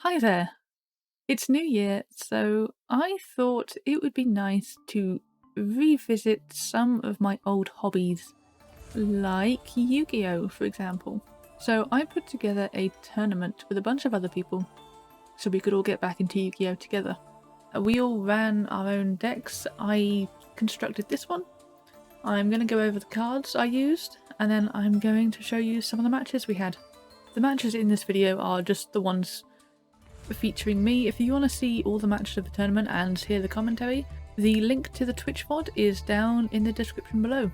Hi there. It's New Year, so I thought it would be nice to revisit some of my old hobbies, like Yu-Gi-Oh, for example. So I put together a tournament with a bunch of other people so we could all get back into Yu-Gi-Oh together. We all ran our own decks. I constructed this one. I'm going to go over the cards I used, and then I'm going to show you some of the matches we had. The matches in this video are just the ones featuring me. If you want to see all the matches of the tournament and hear the commentary, the link to the Twitch VOD is down in the description below.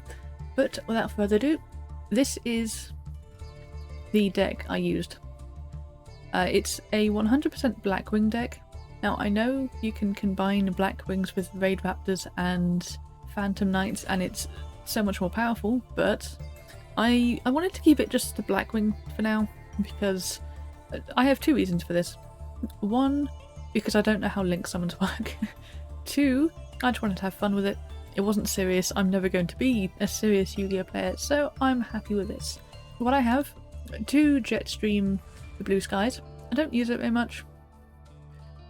But without further ado, this is the deck I used. It's a 100% Blackwing deck. Now I know you can combine Blackwings with Raid Raptors and Phantom Knights and it's so much more powerful, but I wanted to keep it just the Blackwing for now because I have two reasons for this. One, because I don't know how link summons work. Two, I just wanted to have fun with it. It wasn't serious. I'm never going to be a serious Yu-Gi-Oh player, so I'm happy with this. What I have, two Jetstream Blue Skies. I don't use it very much.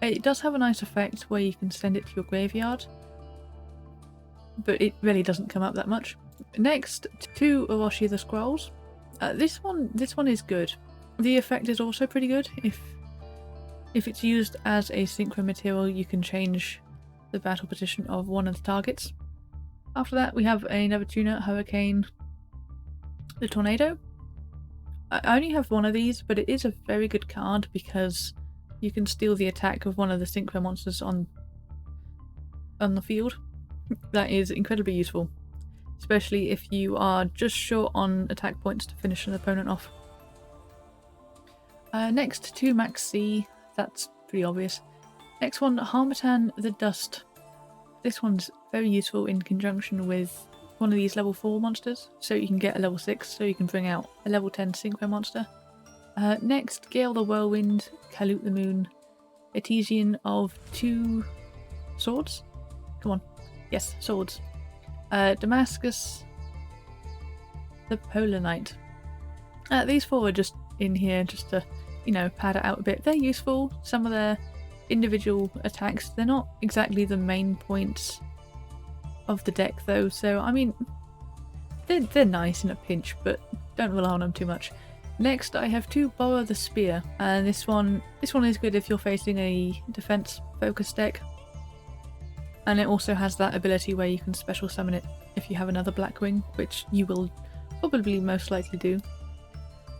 It does have a nice effect where you can send it to your graveyard, but it really doesn't come up that much. Next, two Orochi the Scrolls. This one is good. The effect is also pretty good. If it's used as a synchro material, you can change the battle position of one of the targets. After that, we have another tuner, Hurricane the Tornado. I only have one of these, but it is a very good card because you can steal the attack of one of the synchro monsters on the field. That is incredibly useful, especially if you are just short on attack points to finish an opponent off. Next, two Max C. That's pretty obvious. Next one, Harmattan the Dust. This one's very useful in conjunction with one of these level 4 monsters, so you can get a level 6, so you can bring out a level 10 synchro monster. Next, Gale the Whirlwind, Kalute the Moon, Etesian of 2 swords. Come on. Yes, swords. Damascus the Polar Knight. These four are just in here just to, you know, pad it out a bit. They're useful. Some of their individual attacks, they're not exactly the main points of the deck though, so I mean, they're nice in a pinch, but don't rely on them too much. Next, I have two Borrow the Spear, and this one is good if you're facing a defense focused deck. And it also has that ability where you can special summon it if you have another Blackwing, which you will probably most likely do.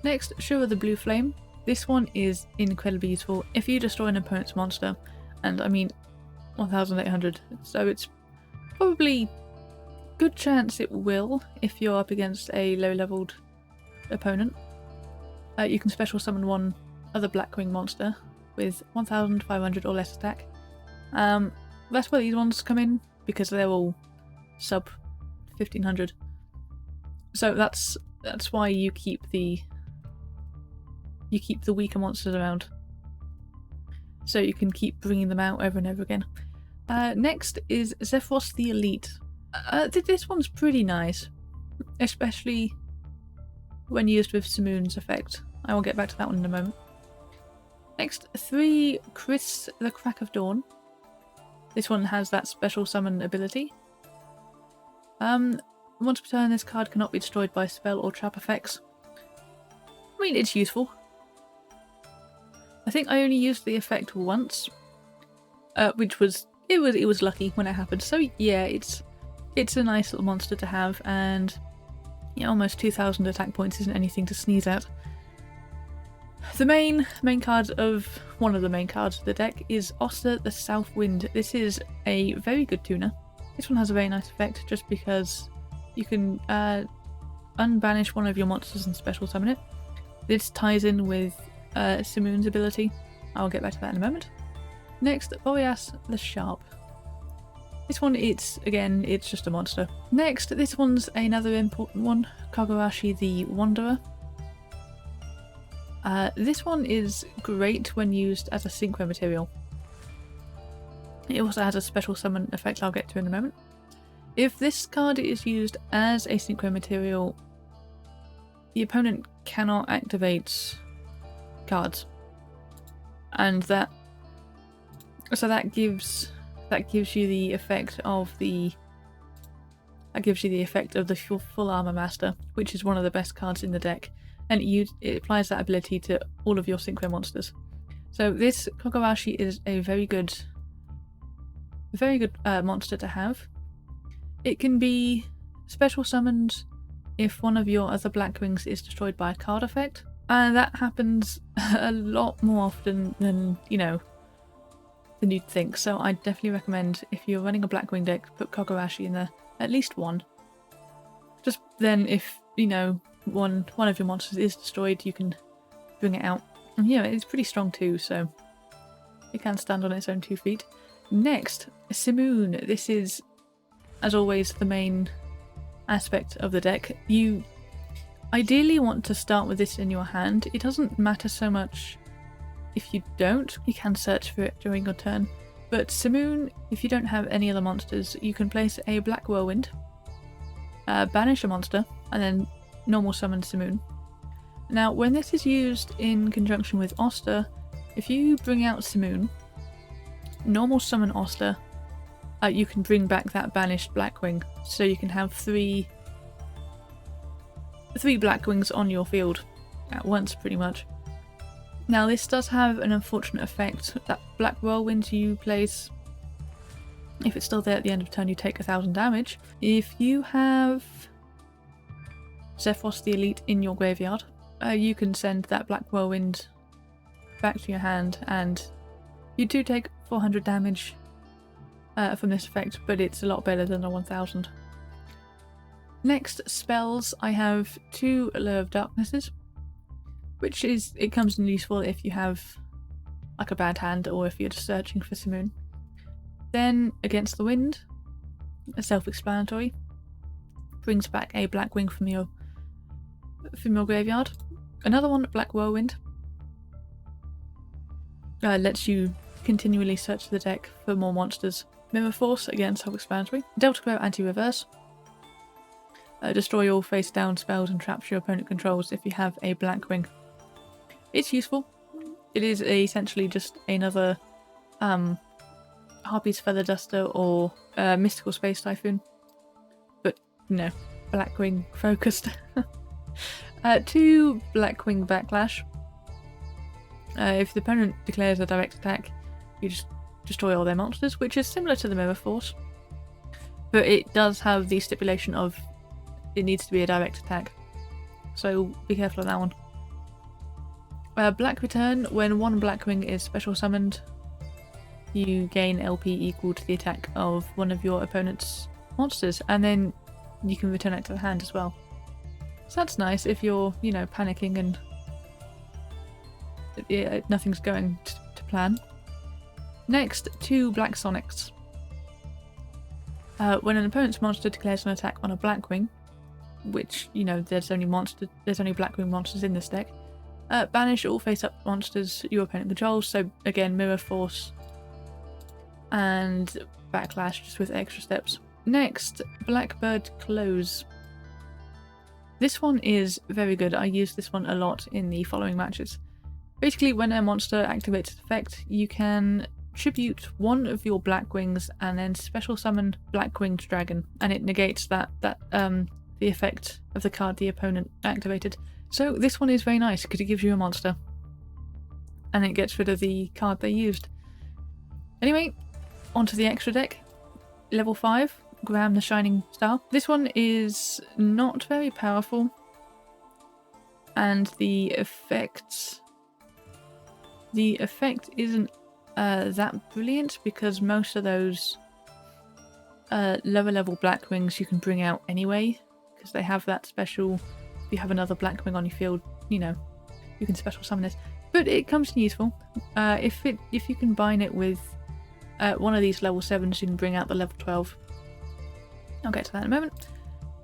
Next, Shura the Blue Flame. This one is incredibly useful if you destroy an opponent's monster, and I mean 1800, so it's probably good chance it will if you're up against a low-leveled opponent. You can special summon one other Blackwing monster with 1500 or less attack. That's where these ones come in because they're all sub 1500. So that's why you keep the weaker monsters around, so you can keep bringing them out over and over again. Next is Zephyros the Elite. This one's pretty nice, especially when used with Simoon's effect. I will get back to that one in a moment. Next, 3 Chris the Crack of Dawn. This one has that special summon ability. Once per turn, this card cannot be destroyed by spell or trap effects. I mean, it's useful. I think I only used the effect once, which was it was lucky when it happened. So yeah, it's a nice little monster to have, and yeah, almost 2000 attack points isn't anything to sneeze at. The main card of one of the main cards of the deck is Oster the South Wind. This is a very good tuner. This one has a very nice effect just because you can unbanish one of your monsters and special summon it. This ties in with Simoon's ability. I'll get back to that in a moment. Next, Boreas the Sharp. This one, it's just a monster. Next, this one's another important one, Kagurashi the Wanderer. This one is great when used as a synchro material. It also has a special summon effect I'll get to in a moment. If this card is used as a synchro material, the opponent cannot activate cards. and that gives you the effect of the full armor master, which is one of the best cards in the deck, and it applies that ability to all of your synchro monsters. So this Kogarashi is a very good monster to have. It can be special summoned if one of your other Blackwings is destroyed by a card effect, and that happens a lot more often than you'd think. So I definitely recommend, if you're running a Blackwing deck, put Kogarashi in there, at least one. Just then, if one of your monsters is destroyed, you can bring it out. And it's pretty strong too, so it can stand on its own 2 feet. Next, Simoon. This is, as always, the main aspect of the deck. You ideally want to start with this in your hand. It doesn't matter so much if you don't. You can search for it during your turn. But Simoon, if you don't have any other monsters, you can place a Black Whirlwind, banish a monster, and then normal summon Simoon. Now, when this is used in conjunction with Oster, if you bring out Simoon, normal summon Oster, you can bring back that banished Blackwing, so you can have three Blackwings on your field at once, pretty much. Now, this does have an unfortunate effect. That Black Whirlwind you place, if it's still there at the end of turn, you take 1000 damage. If you have Zephyros the Elite in your graveyard, you can send that Black Whirlwind back to your hand, and you do take 400 damage from this effect, but it's a lot better than a 1000. Next, spells. I have 2 Allure of Darknesses, which comes in useful if you have like a bad hand or if you're just searching for Simoon. Then Against the Wind, self-explanatory, brings back a Blackwing from your graveyard. Another one, Black Whirlwind, lets you continually search the deck for more monsters. Mirror Force, again self-explanatory. Delta Glow Anti-Reverse, destroy all face-down spells and traps your opponent controls if you have a Blackwing. It's useful. It is essentially just another Harpy's Feather Duster or Mystical Space Typhoon, but Blackwing focused. 2 Blackwing Backlash. If the opponent declares a direct attack, you just destroy all their monsters, which is similar to the Mirror Force, but it does have the stipulation of it needs to be a direct attack, so be careful on that one. Black Return. When one Blackwing is special summoned, you gain LP equal to the attack of one of your opponent's monsters, and then you can return it to the hand as well. So that's nice if you're, panicking and nothing's going to plan. Next, 2 Black Sonics. When an opponent's monster declares an attack on a Blackwing, which, there's only Blackwing monsters in this deck, banish all face-up monsters your opponent controls, so again, Mirror Force and Backlash, just with extra steps. Next, Blackbird Close. This one is very good. I use this one a lot in the following matches. Basically, when a monster activates its effect, you can tribute one of your Blackwings and then special summon Blackwinged Dragon, and it negates the effect of the card the opponent activated. So this one is very nice because it gives you a monster and it gets rid of the card they used. Anyway, onto the extra deck. Level 5, Graham the Shining Star. This one is not very powerful, and the effect isn't that brilliant because most of those lower level Blackwings you can bring out anyway, because they have that special, if you have another Blackwing on your field, you can special summon this. But it comes in useful. If you combine it with one of these level 7s, you can bring out the level 12. I'll get to that in a moment.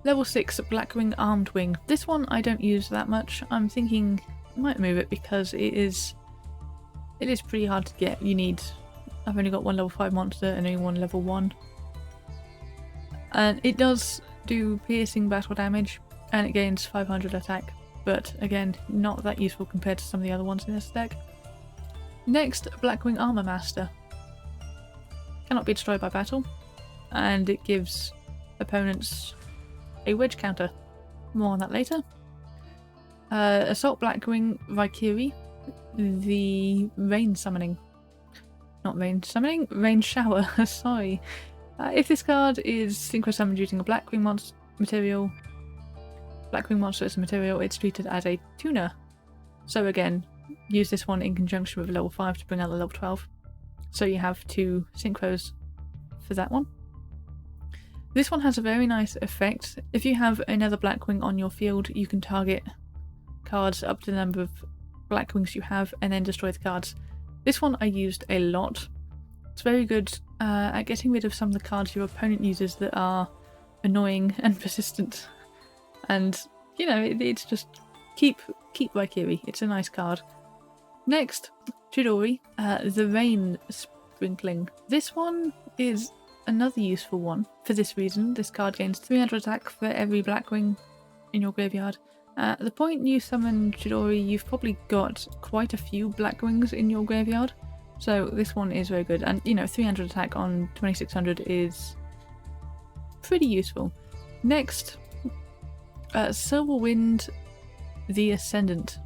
Level 6, Blackwing Armed Wing. This one I don't use that much. I'm thinking I might move it because it is pretty hard to get. I've only got one level 5 monster and only one level 1. And it does do piercing battle damage, and it gains 500 attack, but again, not that useful compared to some of the other ones in this deck. Next, Blackwing Armor Master. Cannot be destroyed by battle, and it gives opponents a wedge counter. More on that later. Assault Blackwing Valkyrie, the rain summoning. Not rain summoning, rain shower, sorry. If this card is synchro summoned using a Blackwing material, Blackwing monster is a material, it's treated as a tuner. So again, use this one in conjunction with level 5 to bring out the level 12. So you have 2 synchros for that one. This one has a very nice effect. If you have another Blackwing on your field, you can target cards up to the number of Blackwings you have and then destroy the cards. This one I used a lot. It's very good at getting rid of some of the cards your opponent uses that are annoying and persistent. And, you know, it's just keep Valkyrie. It's a nice card. Next, Chidori, the Rain Sprinkling. This one is another useful one. For this reason, this card gains 300 attack for every Blackwing in your graveyard. At the point you summon Chidori, you've probably got quite a few Blackwings in your graveyard. So this one is very good. And, you know, 300 attack on 2600 is pretty useful. Next, Silverwind, the Ascendant.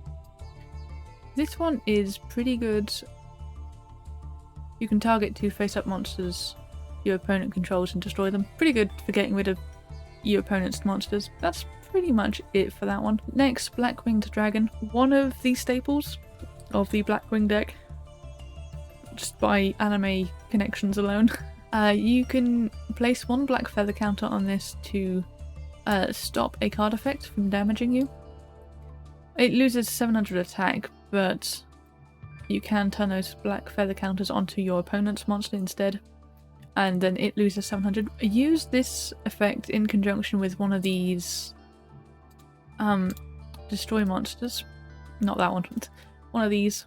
This one is pretty good. You can target 2 face-up monsters your opponent controls and destroy them. Pretty good for getting rid of your opponent's monsters. That's pretty much it for that one. Next, Blackwinged Dragon. One of the staples of the Blackwing deck, just by anime connections alone. You can place 1 black feather counter on this to stop a card effect from damaging you. It loses 700 attack, but you can turn those black feather counters onto your opponent's monster instead, and then it loses 700. Use this effect in conjunction with one of these destroy monsters. Not that one. One of these.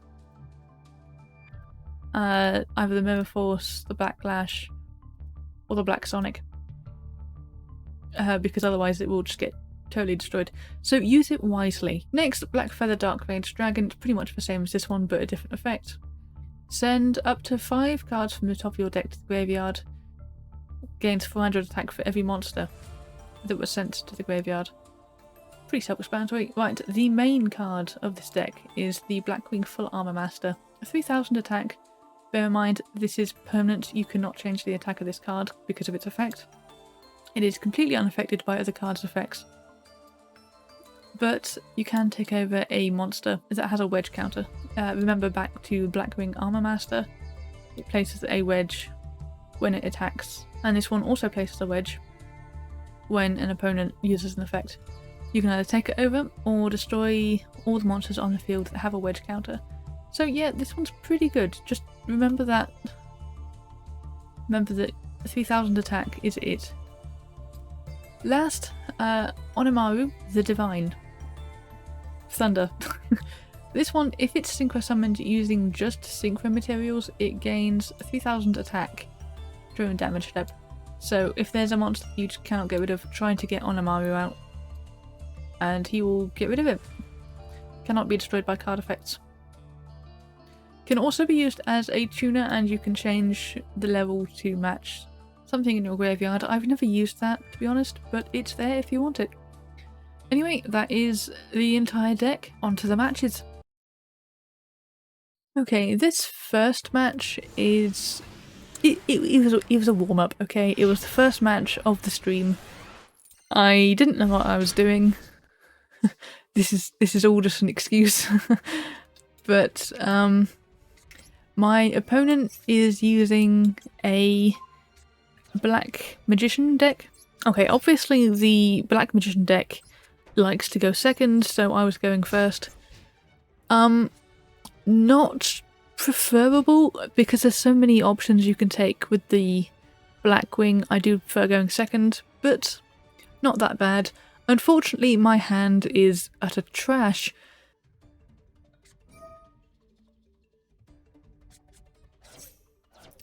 Either the Mirror Force, the Backlash, or the Black Sonic. Because otherwise it will just get totally destroyed. So use it wisely. Next, Black Feather Dark Mage Dragon. It's pretty much the same as this one, but a different effect. Send up to 5 cards from the top of your deck to the graveyard. Gains 400 attack for every monster that was sent to the graveyard. Pretty self-explanatory. Right, the main card of this deck is the Blackwing Full Armor Master. 3000 attack. Bear in mind, this is permanent. You cannot change the attack of this card because of its effect. It is completely unaffected by other cards' effects. But you can take over a monster that has a wedge counter. Remember back to Blackwing Armor Master. It places a wedge when it attacks. And this one also places a wedge when an opponent uses an effect. You can either take it over or destroy all the monsters on the field that have a wedge counter. So yeah, this one's pretty good. Just remember that 3000 attack is it. Last, Onimaru, the Divine. Thunder. This one, if it's synchro summoned using just synchro materials, it gains 3000 attack during damage step. So if there's a monster you just cannot get rid of, try to get Onimaru out, and he will get rid of it. Cannot be destroyed by card effects. Can also be used as a tuner, and you can change the level to match something in your graveyard. I've never used that, to be honest, but it's there if you want it. Anyway, that is the entire deck. On to the matches. Okay, this first match is... It was a warm-up, okay? It was the first match of the stream. I didn't know what I was doing. This is all just an excuse. But, my opponent is using a Black Magician deck. Okay, obviously the Black Magician deck likes to go second, so I was going first. Not preferable, because there's so many options you can take with the Blackwing. I do prefer going second, but not that bad. Unfortunately, my hand is utter trash.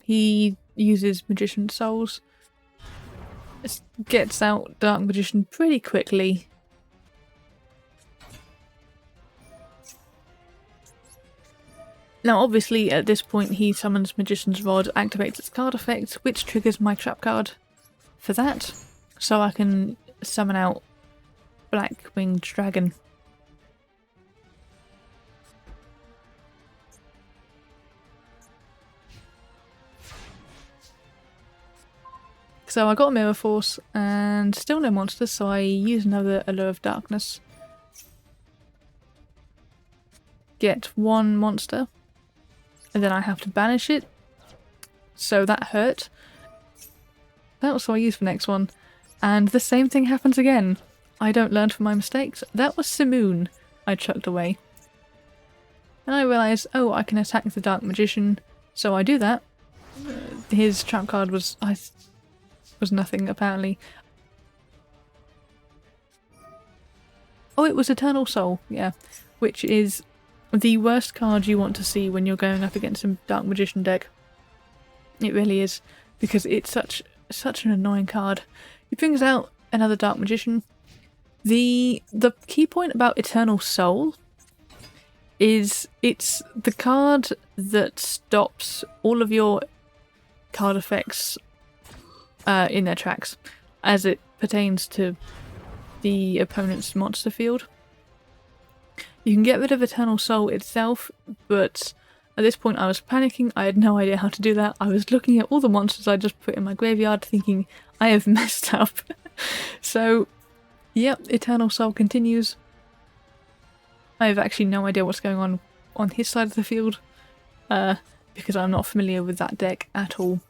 He uses Magician Souls. Gets out Dark Magician pretty quickly. Now obviously at this point he summons Magician's Rod, activates its card effect, which triggers my trap card for that, so I can summon out Blackwing Dragon. So I got a Mirror Force and still no monsters, so I use another Allure of Darkness. Get one monster, and then I have to banish it, so that hurt. That was what I used for the next one. And the same thing happens again. I don't learn from my mistakes. That was Simoon I chucked away. And I realised, oh, I can attack the Dark Magician, so I do that. His trap card was nothing, apparently. Oh, it was Eternal Soul, yeah. Which is the worst card you want to see when you're going up against a Dark Magician deck. It really is, because it's such an annoying card. He brings out another Dark Magician. The key point about Eternal Soul is it's the card that stops all of your card effects in their tracks, as it pertains to the opponent's monster field. You can get rid of Eternal Soul itself, but at this point I was panicking. I had no idea how to do that. I was looking at all the monsters I just put in my graveyard thinking, I have messed up. So, yep, Eternal Soul continues. I have actually no idea what's going on his side of the field, because I'm not familiar with that deck at all.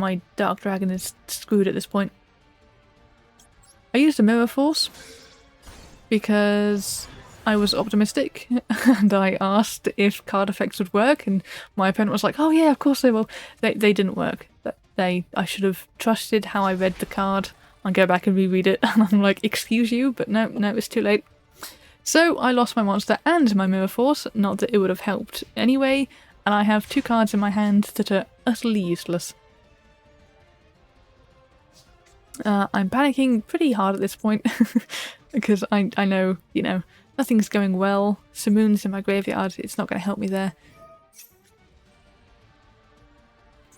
My Dark Dragon is screwed at this point. I used a Mirror Force because I was optimistic and I asked if card effects would work, and my opponent was like, oh yeah, of course they will. They didn't work. I should have trusted how I read the card. I'll go back and reread it and I'm like, excuse you, but no, it's too late. So I lost my monster and my Mirror Force, not that it would have helped anyway, and I have two cards in my hand that are utterly useless. I'm panicking pretty hard at this point because I know, nothing's going well. Simoon's in my graveyard, it's not going to help me there.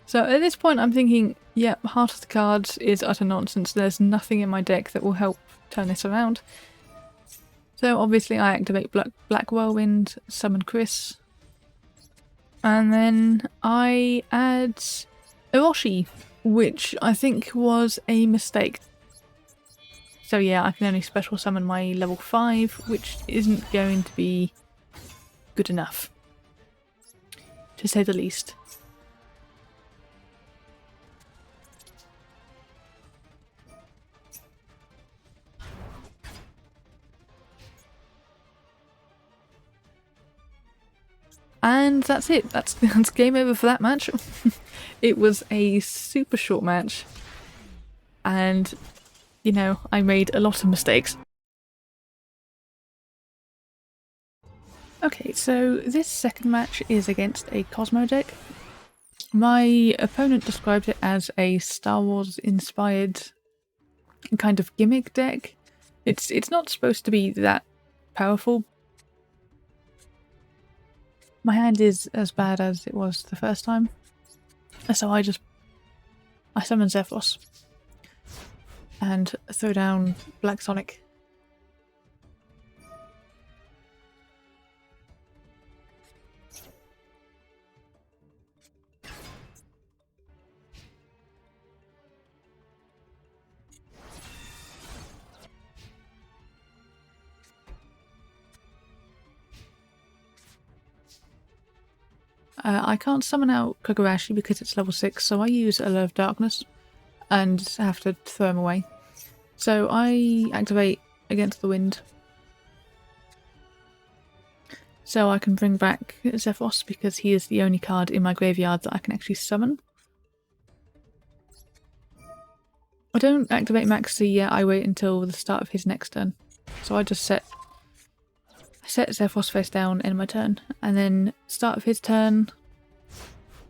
So at this point I'm thinking, yeah, Heart of the Cards is utter nonsense. There's nothing in my deck that will help turn this around. So obviously I activate Black Whirlwind, summon Chris, and then I add Orochi, which I think was a mistake. So yeah, I can only special summon my level 5, which isn't going to be good enough, to say the least. And that's it. That's game over for that match. It was a super short match. And, I made a lot of mistakes. Okay, so this second match is against a Kozmo deck. My opponent described it as a Star Wars inspired kind of gimmick deck. It's not supposed to be that powerful. My hand is as bad as it was the first time, so I summon Zephyros and throw down Black Sonic. I can't summon out Kogarashi because it's level 6, so I use Allure of Darkness and have to throw him away. So I activate Against the Wind. So I can bring back Zephyros because he is the only card in my graveyard that I can actually summon. I don't activate Maxi yet, I wait until the start of his next turn. So I just set Zephyros face down in my turn, and then start of his turn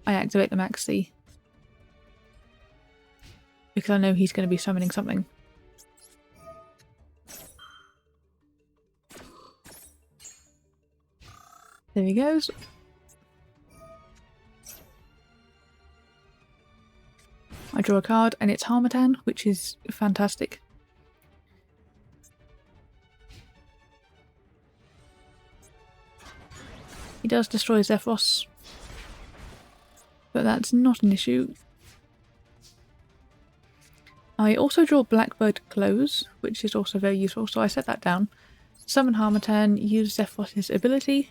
I activate the Maxi. because I know he's going to be summoning something. There he goes. I draw a card and it's Harmattan, which is fantastic. He does destroy Zephyros, but that's not an issue. I also draw Blackbird Close, which is also very useful, so I set that down. Summon Harmattan, use Zephyros' ability,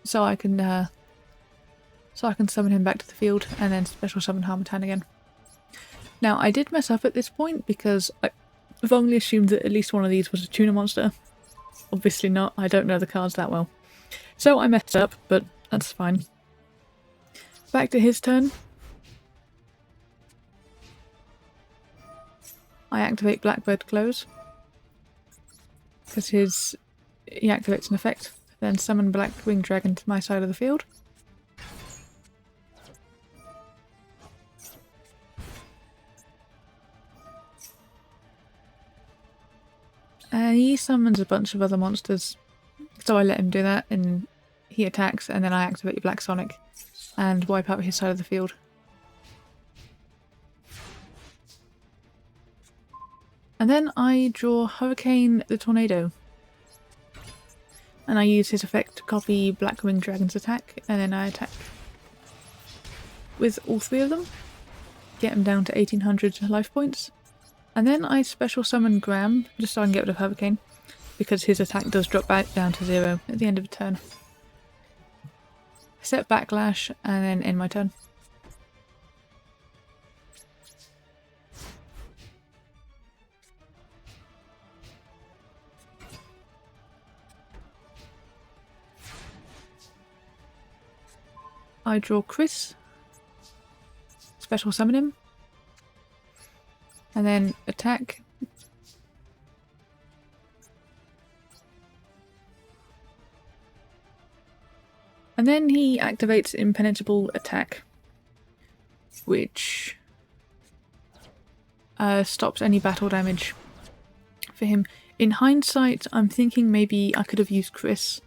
so I can summon him back to the field, and then special summon Harmattan again. Now, I did mess up at this point because I've only assumed that at least one of these was a tuner monster. Obviously not, I don't know the cards that well. So I messed up, but that's fine. Back to his turn. I activate Blackbird Close, because he activates an effect. Then summon Blackwing Dragon to my side of the field. He summons a bunch of other monsters, so I let him do that, and he attacks, and then I activate Black Sonic and wipe out his side of the field. And then I draw Hurricane the Tornado, and I use his effect to copy Blackwing Dragon's attack, and then I attack with all three of them, get him down to 1800 life points. And then I special summon Graham, just so I can get rid of Hurricane, because his attack does drop back down to 0 at the end of a turn. Set Backlash, and then end my turn. I draw Chris, special summon him, and then attack. And then he activates Impenetrable Attack, which stops any battle damage for him. In hindsight, I'm thinking maybe I could have used Chris.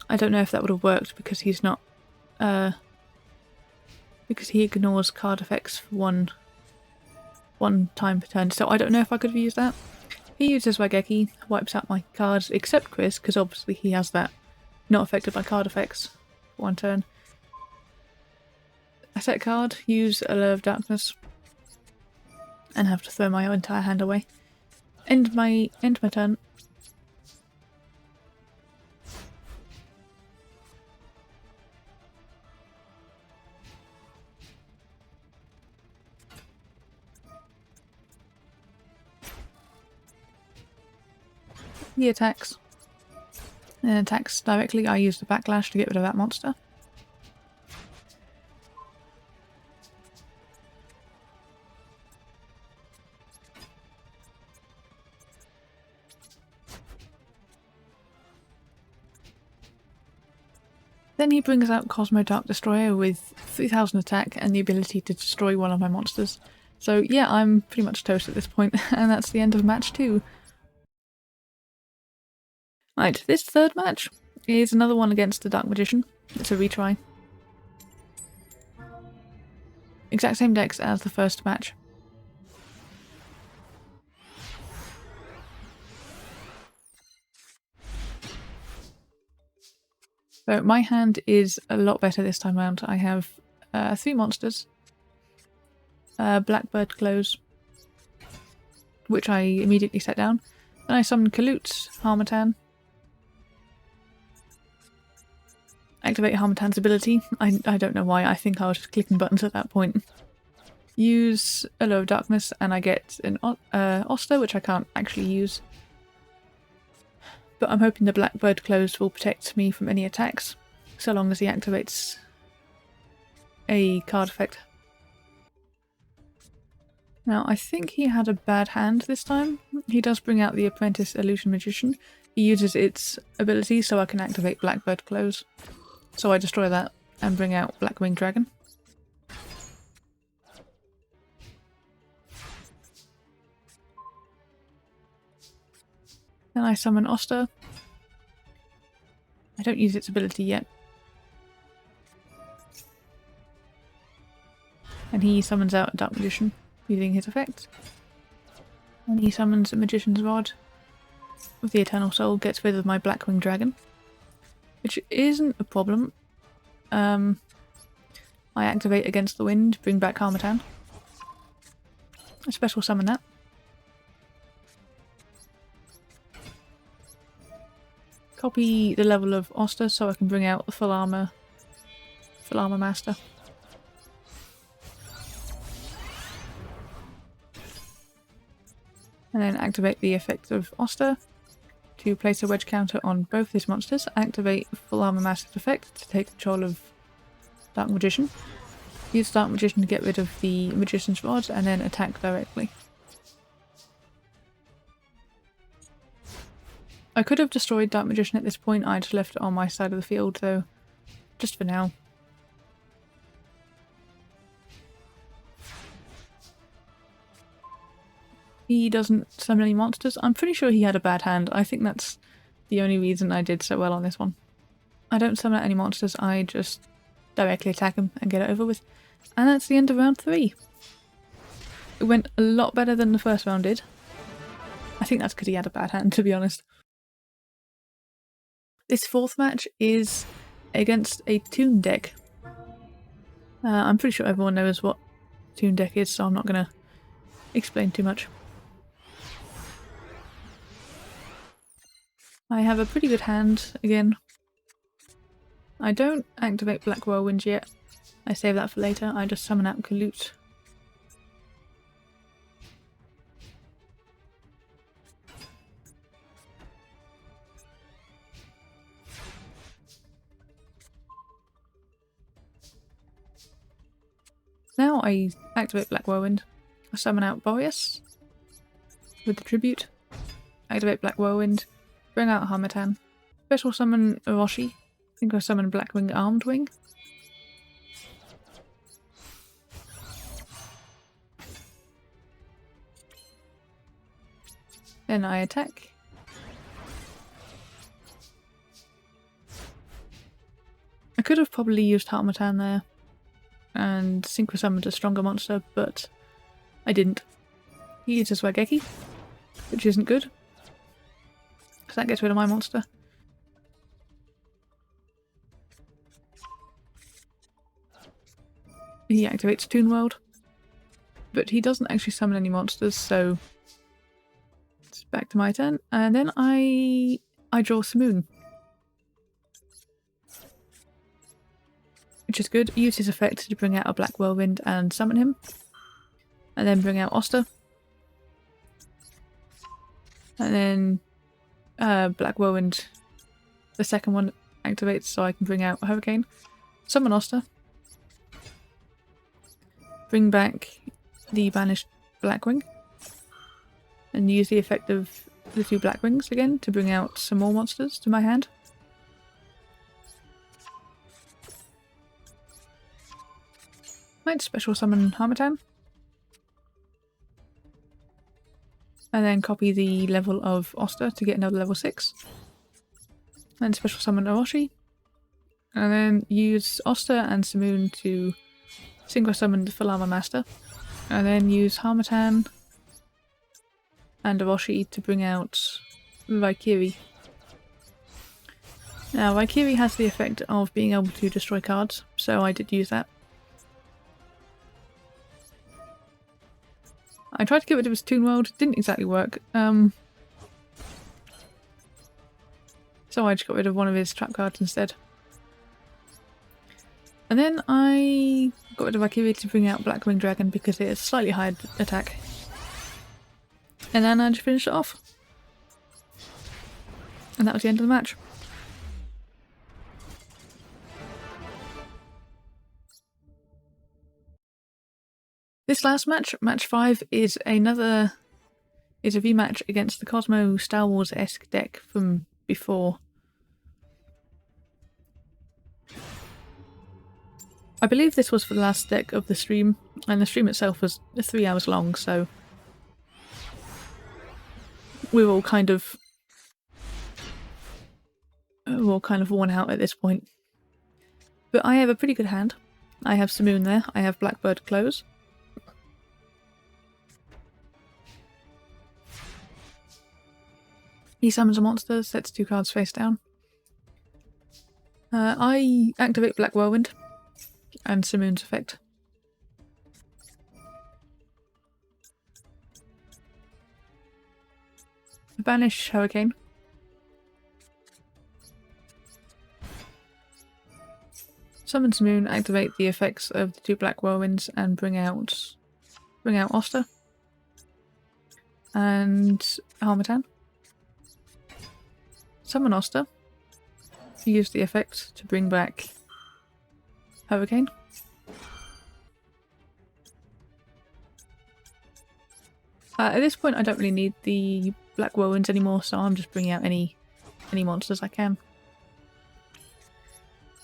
I don't know if that would have worked because he's not, because he ignores card effects for one time per turn, so I don't know if I could have used that. He uses Wageki, wipes out my cards, except Chris, because obviously he has that not affected by card effects for one turn. I set a card, use Allure of Darkness, and have to throw my entire hand away. End my turn. He attacks. And attacks directly. I use the Backlash to get rid of that monster. Then he brings out Kozmo Dark Destroyer with 3000 attack and the ability to destroy one of my monsters. So yeah, I'm pretty much toast at this point, and that's the end of match 2. Right, this third match is another one against the Dark Magician. It's a retry. Exact same decks as the first match. So my hand is a lot better this time around. I have 3 monsters. Blackbird Close, which I immediately set down. Then I summon Kalut's Harmattan. Activate Harmattan's ability. I don't know why, I think I was just clicking buttons at that point. Use Allure of Darkness and I get an Oster, which I can't actually use. But I'm hoping the Blackbird Close will protect me from any attacks, so long as he activates a card effect. Now, I think he had a bad hand this time. He does bring out the Apprentice Illusion Magician. He uses its ability so I can activate Blackbird Close. So I destroy that and bring out Blackwing Dragon. Then I summon Oster. I don't use its ability yet. And he summons out a Dark Magician using his effect. And he summons a Magician's Rod with the Eternal Soul, gets rid of my Blackwing Dragon, which isn't a problem. I activate Against the Wind, bring back Harmattan. I special summon that. Copy the level of Oster so I can bring out the Full Armor Master. And then activate the effect of Oster to place a wedge counter on both his monsters. Activate Full Armor Master's effect to take control of Dark Magician. Use Dark Magician to get rid of the Magician's Rod and then attack directly. I could have destroyed Dark Magician at this point, I just left it on my side of the field though, just for now. He doesn't summon any monsters. I'm pretty sure he had a bad hand. I think that's the only reason I did so well on this one. I don't summon any monsters, I just directly attack him and get it over with. And that's the end of round 3. It went a lot better than the first round did. I think that's because he had a bad hand, to be honest. This fourth match is against a Toon deck. I'm pretty sure everyone knows what Toon deck is, so I'm not going to explain too much. I have a pretty good hand again. I don't activate Black Whirlwind yet. I save that for later. I just summon out Kalute. Now I activate Black Whirlwind. I summon out Boreas with the tribute. Activate Black Whirlwind. Bring out Harmattan. Special summon Orochi. I think I summon Blackwing Armed Wing. Then I attack. I could have probably used Harmattan there and synchro summoned a stronger monster, but I didn't. He uses Wageki, which isn't good, because that gets rid of my monster. He activates Toon World, but he doesn't actually summon any monsters, so it's back to my turn. And then I draw Simoon, which is good. Use his effect to bring out a Black Whirlwind and summon him, and then bring out Oster, and then Black Whirlwind, the second one, activates so I can bring out Hurricane, summon Oster, bring back the banished Blackwing, and use the effect of the 2 Blackwings again to bring out some more monsters to my hand. Might special summon Harmattan. And then copy the level of Oster to get another level 6. And special summon Orochi. And then use Oster and Simoon to synchro summon the Full Armor Master. And then use Harmattan and Orochi to bring out Valkyrie. Now Valkyrie has the effect of being able to destroy cards, so I did use that. I tried to get rid of his Toon World, didn't exactly work. So I just got rid of one of his trap cards instead. And then I got rid of Valkyrie to bring out Blackwing Dragon because it has slightly higher attack. And then I just finished it off. And that was the end of the match. This last match, match 5, is a rematch against the Kozmo Star Wars-esque deck from before. I believe this was for the last deck of the stream, and the stream itself was 3 hours long, so we were all kind of well, kind of worn out at this point. But I have a pretty good hand. I have Simoon there, I have Blackbird close. He summons a monster, sets 2 cards face down. I activate Black Whirlwind and Simoon's effect. Banish Hurricane. Summon Simoon, activate the effects of the 2 Black Whirlwinds and bring out Oster and Harmattan. Summon Oster. Use the effect to bring back Hurricane. At this point I don't really need the Black Whirlwinds anymore, so I'm just bringing out any monsters I can.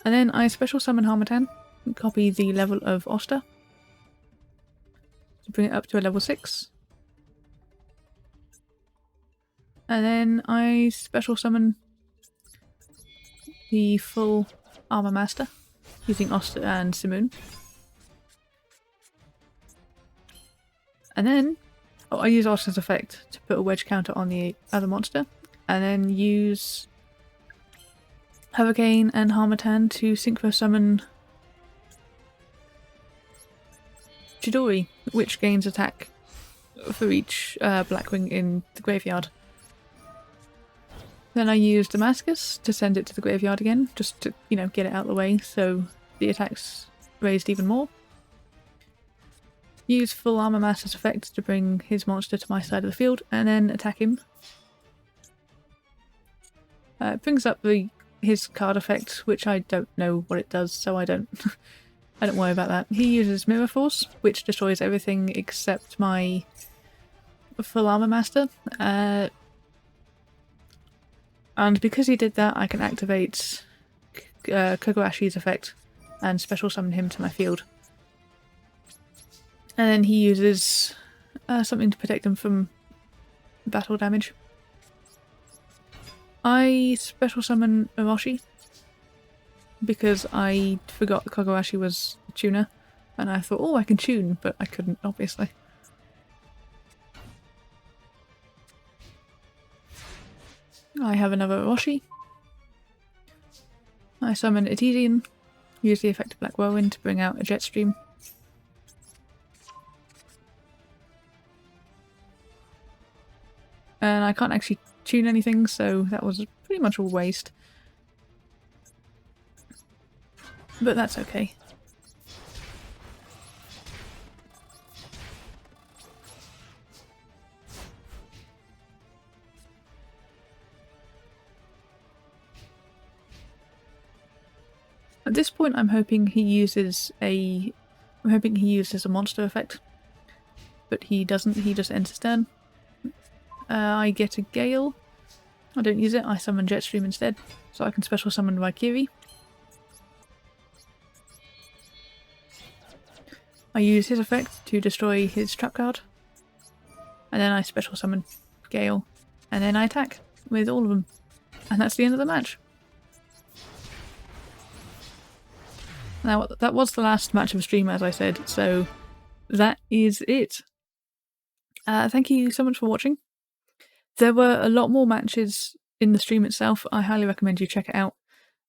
And then I special summon Harmattan, copy the level of Oster to bring it up to a level 6. And then I special summon the full Armor Master using Oster and Simoon. And then I use Oster's effect to put a wedge counter on the other monster, and then use Hurricane and Harmattan to synchro summon Chidori, which gains attack for each Blackwing in the graveyard. Then I use Damascus to send it to the graveyard again, just to, you know, get it out of the way so the attack's raised even more. Use full Armor Master's effect to bring his monster to my side of the field, and then attack him. It brings up his card effect, which I don't know what it does, so I don't worry about that. He uses Mirror Force, which destroys everything except my full Armor Master. And because he did that, I can activate Kogorashi's effect and special summon him to my field. And then he uses something to protect him from battle damage. I special summon Orochi because I forgot Kogarashi was a tuner, and I thought, oh, I can tune, but I couldn't, obviously. I have another Orochi. I summon Etesian, use the effect of Black Whirlwind to bring out a Jet Stream. And I can't actually tune anything, so that was pretty much all waste. But that's okay. At this point I'm hoping he uses a monster effect. But he doesn't, he just ends his turn. I get a Gale. I don't use it, I summon Jetstream instead, so I can special summon Valkyrie. I use his effect to destroy his trap card. And then I special summon Gale. And then I attack with all of them. And that's the end of the match. Now, that was the last match of the stream, as I said, so that is it. Thank you so much for watching. There were a lot more matches in the stream itself. I highly recommend you check it out.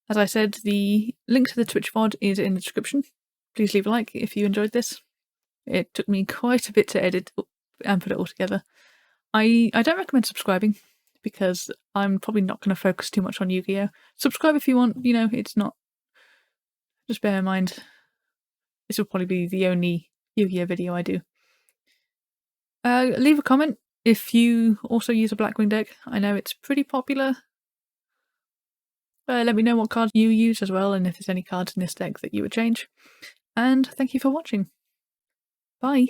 As I said, the link to the Twitch VOD is in the description. Please leave a like if you enjoyed this. It took me quite a bit to edit and put it all together. I don't recommend subscribing, because I'm probably not going to focus too much on YuGiOh. Subscribe if you want, you know, it's not... Just bear in mind, this will probably be the only YuGiOh video I do. Leave a comment if you also use a Blackwing deck. I know it's pretty popular. Let me know what cards you use as well, and if there's any cards in this deck that you would change. And thank you for watching. Bye!